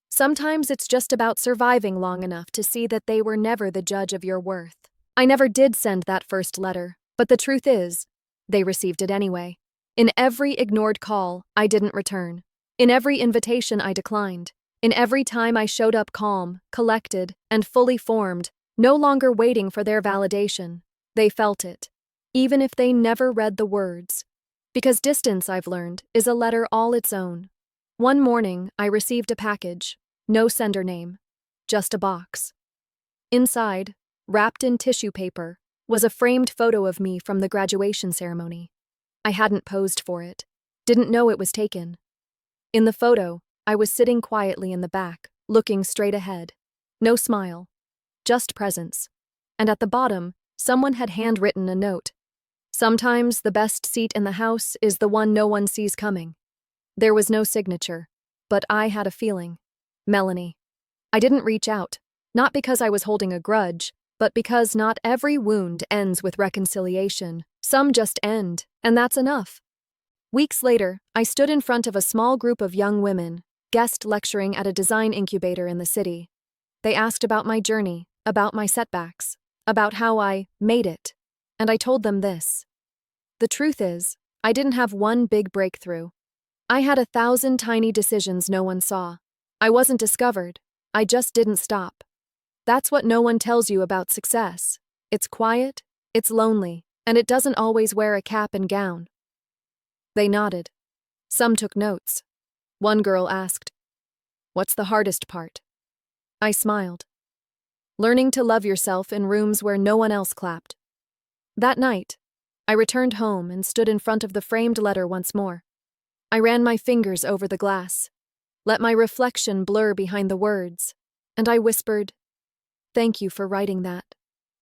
Sometimes it's just about surviving long enough to see that they were never the judge of your worth. I never did send that first letter, but the truth is, they received it anyway. In every ignored call, I didn't return. In every invitation I declined. In every time I showed up calm, collected, and fully formed, no longer waiting for their validation. They felt it, even if they never read the words. Because distance, I've learned, is a letter all its own. One morning, I received a package, no sender name, just a box. Inside, wrapped in tissue paper, was a framed photo of me from the graduation ceremony. I hadn't posed for it, didn't know it was taken. In the photo, I was sitting quietly in the back, looking straight ahead. No smile, just presence. And at the bottom, someone had handwritten a note. Sometimes the best seat in the house is the one no one sees coming. There was no signature, but I had a feeling. Melanie. I didn't reach out, not because I was holding a grudge, but because not every wound ends with reconciliation. Some just end, and that's enough. Weeks later, I stood in front of a small group of young women, guest lecturing at a design incubator in the city. They asked about my journey, about my setbacks, about how I made it, and I told them this. The truth is, I didn't have one big breakthrough. I had 1,000 tiny decisions no one saw. I wasn't discovered. I just didn't stop. That's what no one tells you about success. It's quiet, it's lonely, and it doesn't always wear a cap and gown. They nodded. Some took notes. One girl asked, "What's the hardest part?" I smiled. Learning to love yourself in rooms where no one else clapped. That night, I returned home and stood in front of the framed letter once more. I ran my fingers over the glass, let my reflection blur behind the words, and I whispered, "Thank you for writing that."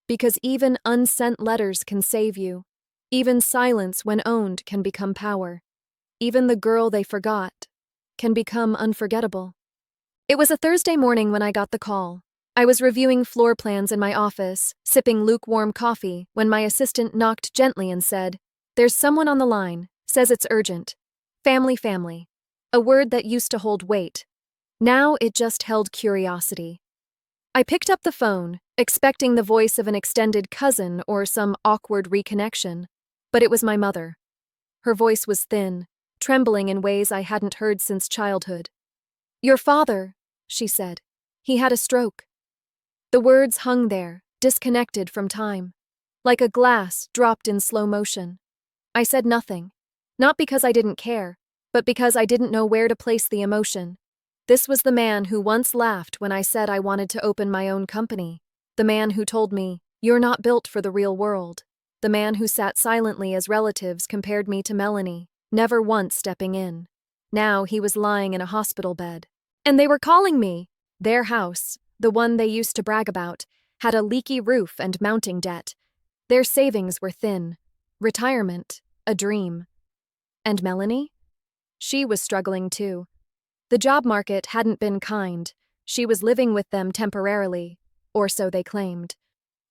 Because even unsent letters can save you. Even silence, when owned, can become power. Even the girl they forgot can become unforgettable. It was a Thursday morning when I got the call. I was reviewing floor plans in my office, sipping lukewarm coffee, when my assistant knocked gently and said, "There's someone on the line, says it's urgent. Family. A word that used to hold weight. Now it just held curiosity." I picked up the phone, expecting the voice of an extended cousin or some awkward reconnection, but it was my mother. Her voice was thin, trembling in ways I hadn't heard since childhood. "Your father," she said. "He had a stroke." The words hung there, disconnected from time, like a glass dropped in slow motion. I said nothing, not because I didn't care, but because I didn't know where to place the emotion. This was the man who once laughed when I said I wanted to open my own company. The man who told me, "You're not built for the real world." The man who sat silently as relatives compared me to Melanie, never once stepping in. Now he was lying in a hospital bed. And they were calling me. Their house, the one they used to brag about, had a leaky roof and mounting debt. Their savings were thin. Retirement, a dream. And Melanie? She was struggling too. The job market hadn't been kind. She was living with them temporarily, or so they claimed.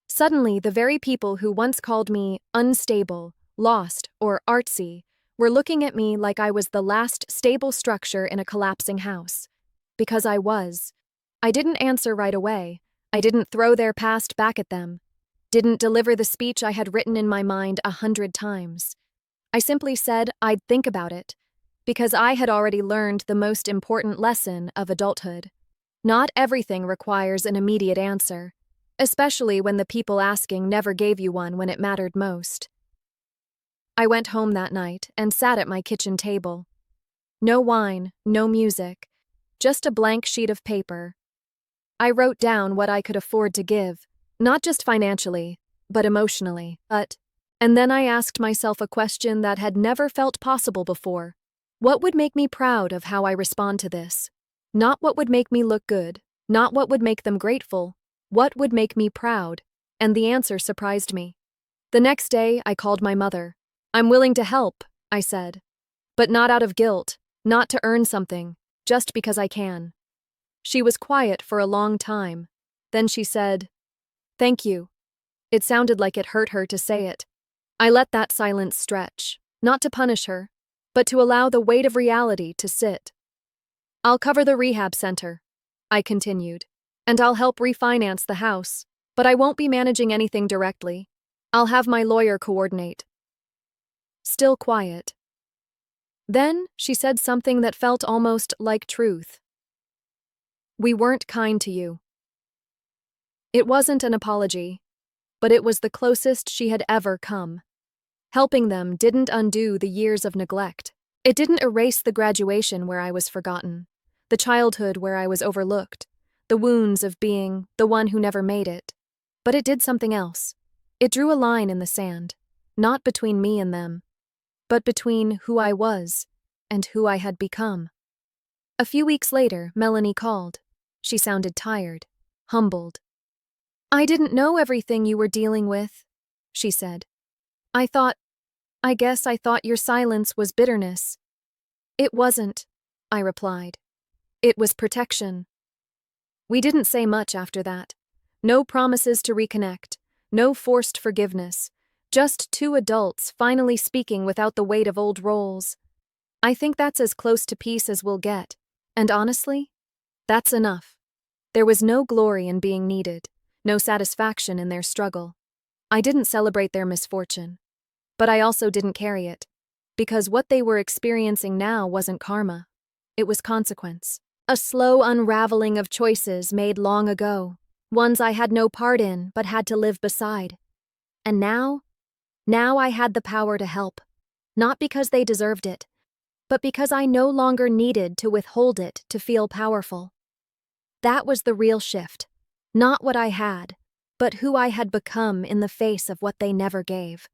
Suddenly, the very people who once called me unstable, lost, or artsy were looking at me like I was the last stable structure in a collapsing house. Because I was. I didn't answer right away. I didn't throw their past back at them. Didn't deliver the speech I had written in my mind 100 times. I simply said I'd think about it, because I had already learned the most important lesson of adulthood. Not everything requires an immediate answer, especially when the people asking never gave you one when it mattered most. I went home that night and sat at my kitchen table. No wine, no music, just a blank sheet of paper. I wrote down what I could afford to give, not just financially, but emotionally. And then I asked myself a question that had never felt possible before. What would make me proud of how I respond to this? Not what would make me look good, not what would make them grateful. What would make me proud? And the answer surprised me. The next day, I called my mother. "I'm willing to help," I said. But not out of guilt, not to earn something, just because I can. She was quiet for a long time. Then she said, Thank you. It sounded like it hurt her to say it. I let that silence stretch, not to punish her, but to allow the weight of reality to sit. I'll cover the rehab center, I continued, and I'll help refinance the house, but I won't be managing anything directly. I'll have my lawyer coordinate. Still quiet. Then she said something that felt almost like truth. We weren't kind to you. It wasn't an apology, but it was the closest she had ever come. Helping them didn't undo the years of neglect. It didn't erase the graduation where I was forgotten, the childhood where I was overlooked, the wounds of being the one who never made it. But it did something else. It drew a line in the sand, not between me and them, but between who I was and who I had become. A few weeks later, Melanie called. She sounded tired, humbled. I didn't know everything you were dealing with, she said. I guess I thought your silence was bitterness. It wasn't, I replied. It was protection. We didn't say much after that. No promises to reconnect, no forced forgiveness, just two adults finally speaking without the weight of old roles. I think that's as close to peace as we'll get, and honestly, that's enough. There was no glory in being needed, no satisfaction in their struggle. I didn't celebrate their misfortune, but I also didn't carry it, because what they were experiencing now wasn't karma. It was consequence. A slow unraveling of choices made long ago, ones I had no part in but had to live beside. And now I had the power to help, not because they deserved it, but because I no longer needed to withhold it to feel powerful. That was the real shift, not what I had, but who I had become in the face of what they never gave.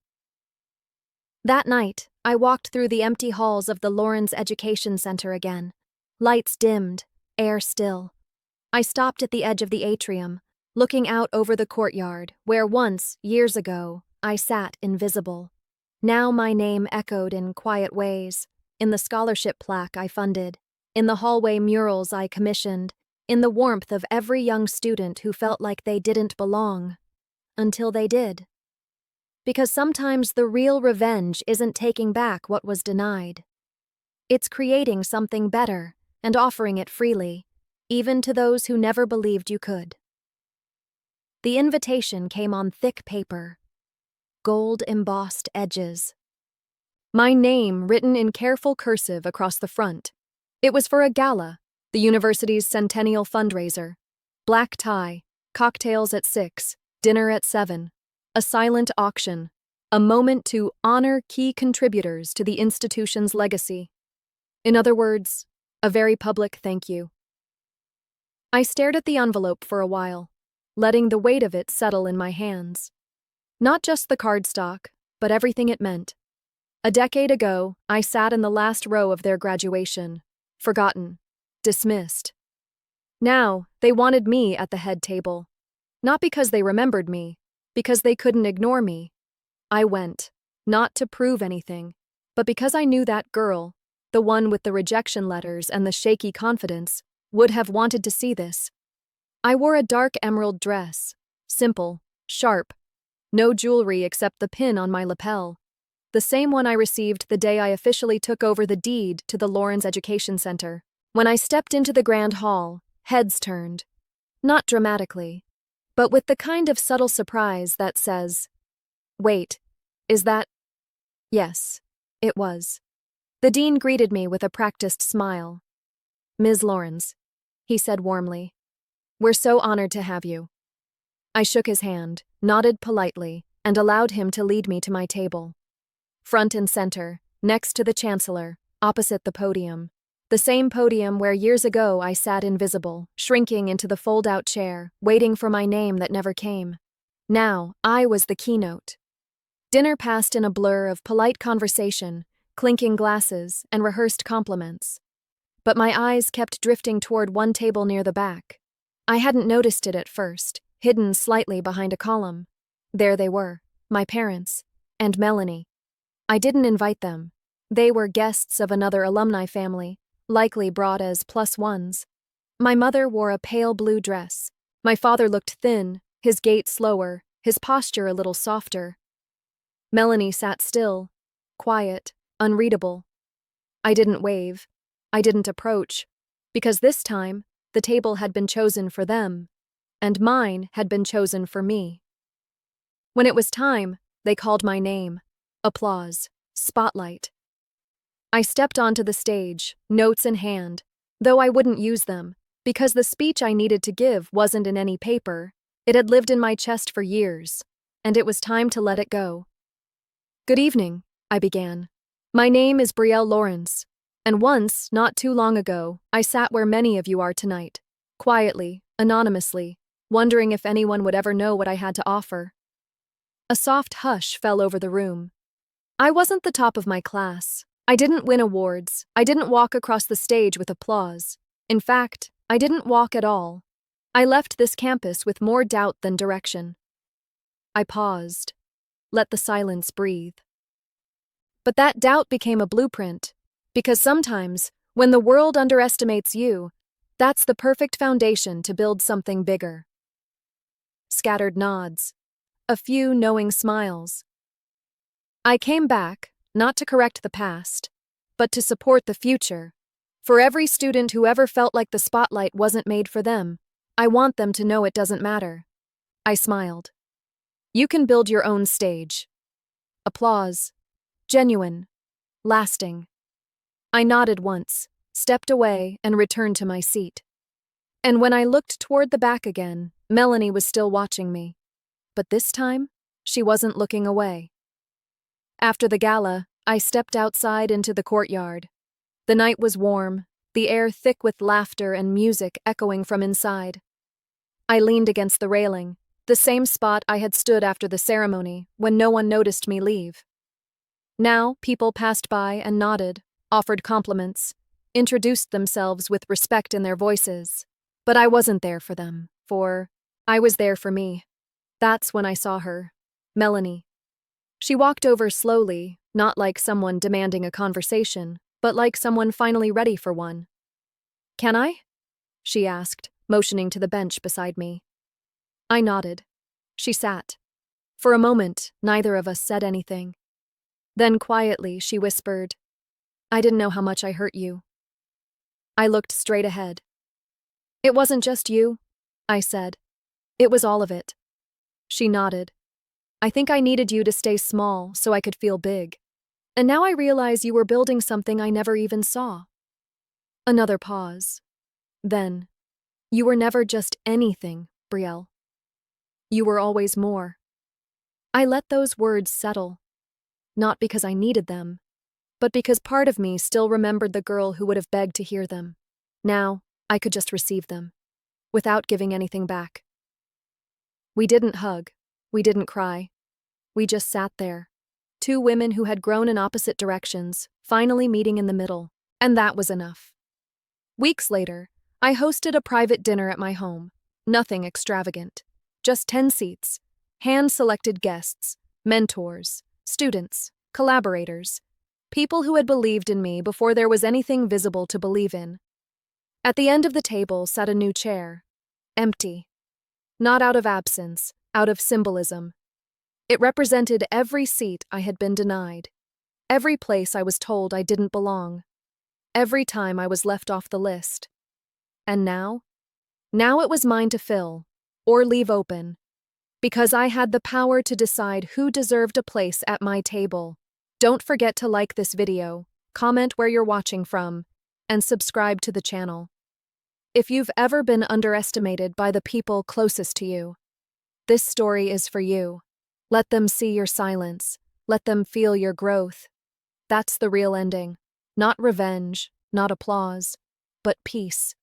That night, I walked through the empty halls of the Lawrence Education Center again. Lights dimmed, air still. I stopped at the edge of the atrium, looking out over the courtyard where once, years ago, I sat invisible. Now my name echoed in quiet ways, in the scholarship plaque I funded, in the hallway murals I commissioned, in the warmth of every young student who felt like they didn't belong, until they did. Because sometimes the real revenge isn't taking back what was denied. It's creating something better and offering it freely, even to those who never believed you could. The invitation came on thick paper, gold-embossed edges. My name written in careful cursive across the front. It was for a gala, the university's centennial fundraiser. Black tie, cocktails at 6, dinner at 7. A silent auction, a moment to honor key contributors to the institution's legacy. In other words, a very public thank you. I stared at the envelope for a while, letting the weight of it settle in my hands. Not just the cardstock, but everything it meant. A decade ago, I sat in the last row of their graduation, forgotten, dismissed. Now, they wanted me at the head table. Not because they remembered me, because they couldn't ignore me. I went, not to prove anything, but because I knew that girl, the one with the rejection letters and the shaky confidence, would have wanted to see this. I wore a dark emerald dress, simple, sharp, no jewelry except the pin on my lapel, the same one I received the day I officially took over the deed to the Lawrence Education Center. When I stepped into the grand hall, heads turned. Not dramatically, but with the kind of subtle surprise that says, "Wait, is that?" Yes, it was. The dean greeted me with a practiced smile. "Ms. Lawrence," he said warmly, "we're so honored to have you." I shook his hand, nodded politely, and allowed him to lead me to my table. Front and center, next to the chancellor, opposite the podium. The same podium where years ago I sat invisible, shrinking into the fold-out chair, waiting for my name that never came. Now, I was the keynote. Dinner passed in a blur of polite conversation, clinking glasses, and rehearsed compliments. But my eyes kept drifting toward one table near the back. I hadn't noticed it at first, hidden slightly behind a column. There they were, my parents, and Melanie. I didn't invite them. They were guests of another alumni family, likely brought as +1s. My mother wore a pale blue dress. My father looked thin, his gait slower, his posture a little softer. Melanie sat still, quiet, unreadable. I didn't wave. I didn't approach, because this time, the table had been chosen for them, and mine had been chosen for me. When it was time, they called my name. Applause. Spotlight. I stepped onto the stage, notes in hand, though I wouldn't use them, because the speech I needed to give wasn't in any paper. It had lived in my chest for years, and it was time to let it go. "Good evening," I began. "My name is Brielle Lawrence, and once, not too long ago, I sat where many of you are tonight, quietly, anonymously, wondering if anyone would ever know what I had to offer." A soft hush fell over the room. I wasn't the top of my class. I didn't win awards. I didn't walk across the stage with applause. In fact, I didn't walk at all. I left this campus with more doubt than direction. I paused. Let the silence breathe. But that doubt became a blueprint, because sometimes, when the world underestimates you, that's the perfect foundation to build something bigger. Scattered nods. A few knowing smiles. I came back, not to correct the past, but to support the future. For every student who ever felt like the spotlight wasn't made for them, I want them to know it doesn't matter. I smiled. You can build your own stage. Applause. Genuine. Lasting. I nodded once, stepped away, and returned to my seat. And when I looked toward the back again, Melanie was still watching me. But this time, she wasn't looking away. After the gala, I stepped outside into the courtyard. The night was warm, the air thick with laughter and music echoing from inside. I leaned against the railing, the same spot I had stood after the ceremony when no one noticed me leave. Now, people passed by and nodded, offered compliments, introduced themselves with respect in their voices. But I wasn't there for them, for I was there for me. That's when I saw her, Melanie. She walked over slowly, not like someone demanding a conversation, but like someone finally ready for one. "Can I?" she asked, motioning to the bench beside me. I nodded. She sat. For a moment, neither of us said anything. Then quietly, she whispered, "I didn't know how much I hurt you." I looked straight ahead. "It wasn't just you," I said. "It was all of it." She nodded. "I think I needed you to stay small so I could feel big. And now I realize you were building something I never even saw." Another pause. Then, "You were never just anything, Brielle. You were always more." I let those words settle. Not because I needed them, but because part of me still remembered the girl who would have begged to hear them. Now, I could just receive them, without giving anything back. We didn't hug. We didn't cry. We just sat there. Two women who had grown in opposite directions, finally meeting in the middle, and that was enough. Weeks later, I hosted a private dinner at my home. Nothing extravagant. Just 10 seats. Hand-selected guests, mentors, students, collaborators, people who had believed in me before there was anything visible to believe in. At the end of the table sat a new chair. Empty. Not out of absence, out of symbolism. It represented every seat I had been denied, every place I was told I didn't belong, every time I was left off the list. And now? Now it was mine to fill, or leave open, because I had the power to decide who deserved a place at my table. Don't forget to like this video, comment where you're watching from, and subscribe to the channel. If you've ever been underestimated by the people closest to you, this story is for you. Let them see your silence. Let them feel your growth. That's the real ending. Not revenge, not applause, but peace.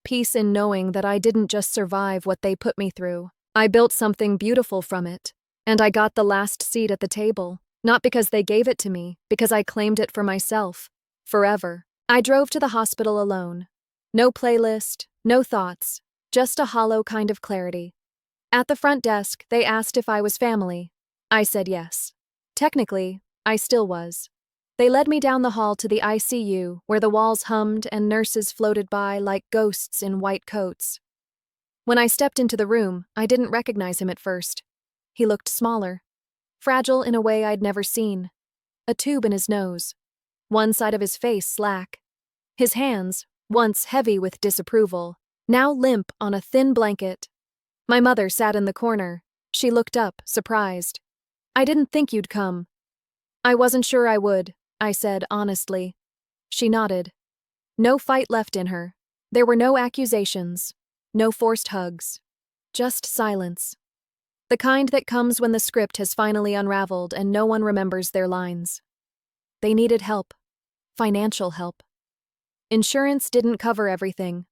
Peace in knowing that I didn't just survive what they put me through. I built something beautiful from it. And I got the last seat at the table, not because they gave it to me, because I claimed it for myself. Forever. I drove to the hospital alone. No playlist, no thoughts, just a hollow kind of clarity. At the front desk, they asked if I was family. I said yes. Technically, I still was. They led me down the hall to the ICU, where the walls hummed and nurses floated by like ghosts in white coats. When I stepped into the room, I didn't recognize him at first. He looked smaller, fragile in a way I'd never seen. A tube in his nose, one side of his face slack. His hands, once heavy with disapproval, now limp on a thin blanket. My mother sat in the corner. She looked up, surprised. "I didn't think you'd come." "I wasn't sure I would," I said honestly. She nodded. No fight left in her. There were no accusations, no forced hugs. Just silence. The kind that comes when the script has finally unraveled and no one remembers their lines. They needed help. Financial help. Insurance didn't cover everything,